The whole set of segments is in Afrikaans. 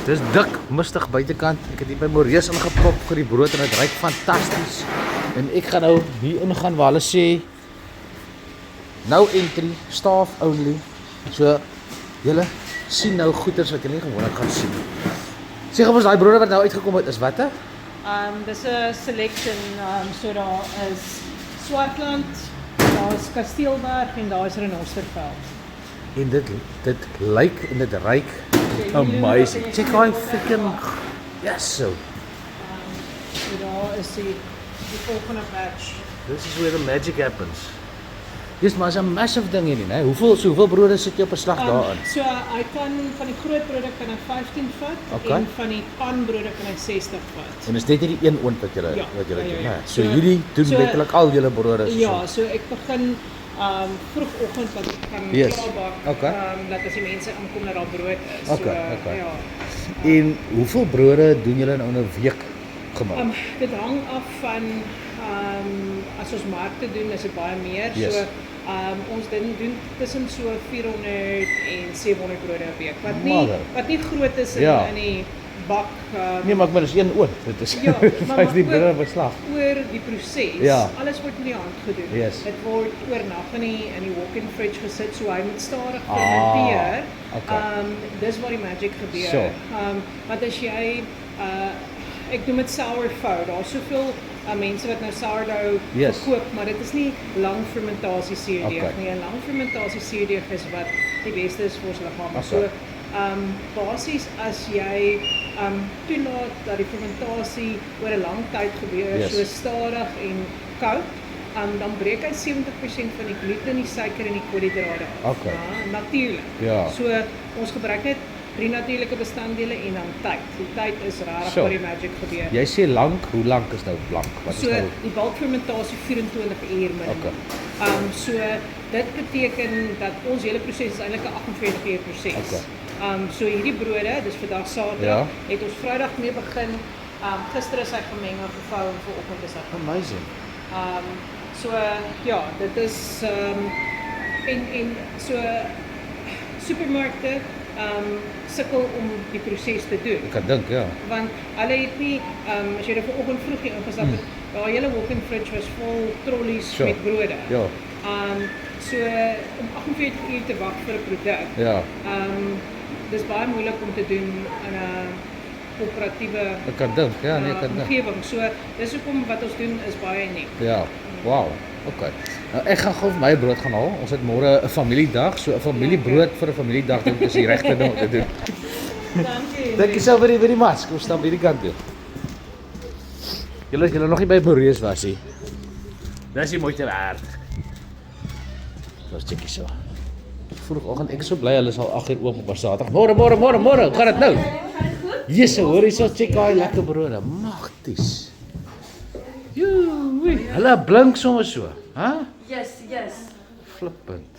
Dis dik, mistig buitekant. Ek het hier by Moreus ingepop vir die brood en dit ruik fantasties. En ek gaan nou hier ingaan waar hulle sê no entry, staff only. So julle sien nou goeders wat julle nie gewoonlik gaan sien. Sê gou vir ons daai brode wat nou uitgekom het is watte? Dis 'n selection, so daar is Swartland, daar is Kasteelberg en daar is Renosterveld. En dit lyk en dit ruik amazing. Check out freaking yes so. So daar is die volgende batch. This is where the magic happens. Dis maar 'n massive ding hierdie, né? Hoeveel brode sit jy op 'n slag daarin? So hy kan van die groot brode kan hy 15 vat en van die panbrode kan hy 60 vat. En is net hierdie een oond wat julle doen, né? So hierdie doen letterlik al julle brode so. Ja, so ek begin vroegoggend wat ek kan klaarbak. Dat as die mense aankom dat daar brood is. So ja. En hoeveel brode doen julle nou in 'n week gemiddeld? Dit hang af van as ons markte doen is dit baie meer. Yes. So ons doen tussen so 400 en 700 brode 'n week. Wat nie groot is in die bak. Nee, maar ek bedoel dis een oond. Dit is ja, 50 brode beslag. Oor die proses. Ja. Alles word in die hand gedoen. Yes. Dit word oornag in die walk-in fridge gesit, so hy moet stadig fermenteer. Dis waar die magic gebeur. So. Want as jy ek noem dit sourdough. Daar's soveel mense wat nou sourdough verkoop, maar dit is nie lang fermentasie suurdeeg nie. 'n Lang fermentasie suurdeeg is wat die beste is vir ons liggaam. So basies as jy toelaat dat die fermentasie oor 'n lang tyd gebeur, so stadig en koud, dan breek hy 70% van die gluten, die suiker en die koolhidrate af. Natuurlik. Ja. So ons gebruik net 3 natuurlike bestanddele en dan tyd. Die tyd is regtig waar die magic gebeur. Jy sê lank, hoe lank is nou lank? Wat is nou? Die bulkfermentasie 24 uur minimum. So dit beteken dat ons hele proses is eintlik 'n 48 uur proses. So hierdie brode, dis vandag Saterdag, het ons Vrydag mee begin. Gister is hy gemeng en gevou en vanoggend is hy. Amazing. So ja, dit is en so supermarkte sukkel om die proses te doen. Ek kan dink, ja. Want hulle het nie as jy vanoggend vroeg hier ingestap het, daai hele walk-in fridge was vol trollies met brode. Ja. So om 48 uur te wag vir 'n produk. Ja. Dis baie moeilik om te doen in 'n koöperatiewe Ek kan dink, ja, nee, ek kan dink. Omgewing. So dis hoekom wat ons doen is baie uniek. Ja. Wow. Okay. Nou ek gaan gou vir my brood gaan haal. Ons het môre 'n familiedag, so 'n familiebrood vir 'n familiedag dink ek is die regte ding om te doen. Dankie. Thank you so very much. Kom staan hierdie kant toe. Julle nog nie by Moreus was nie. Dis die moeite werd. Ons check hier so. Vroegoggend ek is so bly hulle is al 8 uur oop op 'n Saterdag. Môre, hoe gaan dit nou? Yes, hoor hier so check daai lekker brode. Magties. Joe, hulle blink sommer so, hè? Yes. Flippend.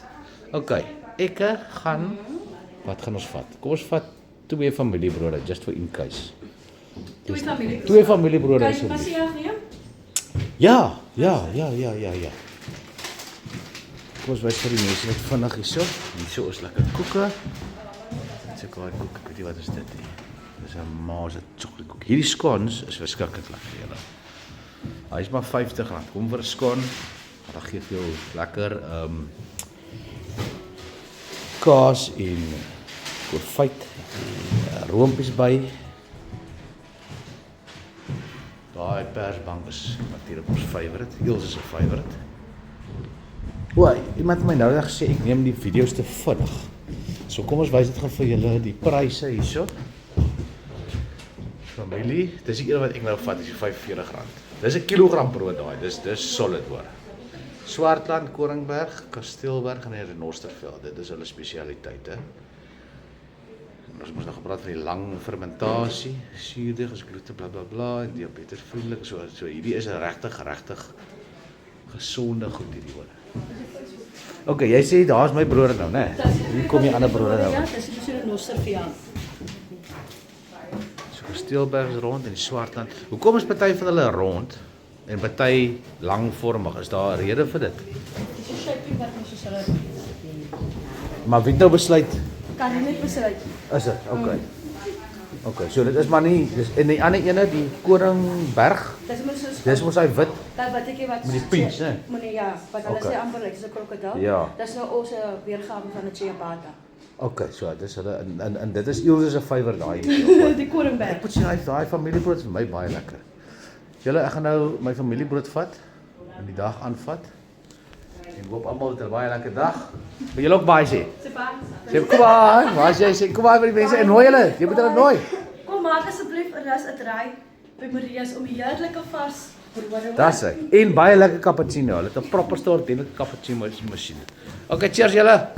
Okay, ek gaan wat gaan ons vat? Kom ons vat 2 familiebrode just for in case. 2 familiebrode Kan jy passie afneem? Ja. Kom ons wys vir die mense net vinnig hierso. Hierso is lekker koeke. Dit's 'n kaai koek. Ek weet nie wat is dit nie. Dis 'n maase chocolate koek. Hierdie scones is verskriklik lekker julle. Hy is maar R50. Kom vir 'n scone. Dan gee vir jou lekker kaas en konfyt en roompies by. Daai persbank is natuurlik ons favourite. Eels is 'n favourite. Iemand het my nou net gesê ek neem die video's te vinnig. So kom ons wys dit gou vir julle die pryse hierso. Familie, dis die een wat ek nou vat, is R45. Dis 'n kilogram brood daai. Dis solid hoor. Swartland, Koringberg, Kasteelberg en Renosterveld. Dit is hulle spesialiteite. Ons moes nog gepraat van die lang fermentasie, suurdeeg is gluten bla en diabetesvriendelik. So hierdie is 'n regtig gesonde goed hierdie hoor. Okay, jy sê daar's my brode nou, né? Hier kom die ander brode nou. Ja, dis so 'n Renosterveld. So Kasteelberg is rond en die Swartland. Hoekom is party van hulle rond en party langvormig? Is daar 'n rede vir dit? Dis 'n shaping wat ons soos hulle Maar wie het nou besluit? kan jy net besluit. Is dit? Okay. Okay, so dit is maar nie en die ander ene die Koringberg. Dis mos hy wit Dat wat ek wat met die pinch, né? Meneer ja, wat hulle Okay. sê amper lyk soos 'n krokodil. Ja. Dis nou ons weergawe van 'n Chiapata. Okay, so dis hulle en dit is Ilse se favourite daai. Die Koringberg. Ek moet sê daai familiebrood is vir my baie lekker. Julle ek gaan nou my familiebrood vat en die dag aanvat. En hoop almal het 'n baie lekker dag. Wil julle ook baie sê? Sê kom maar, waar jy sê kom maar by die mense en nooi hulle. Jy moet hulle nooi. Kom maak asseblief 'n rus uitry by Maria's om die heerlike vars brode. Dis hy. En baie lekker cappuccino. Hulle het 'n proper store, 'n cappuccino masjien. Okay, cheers julle.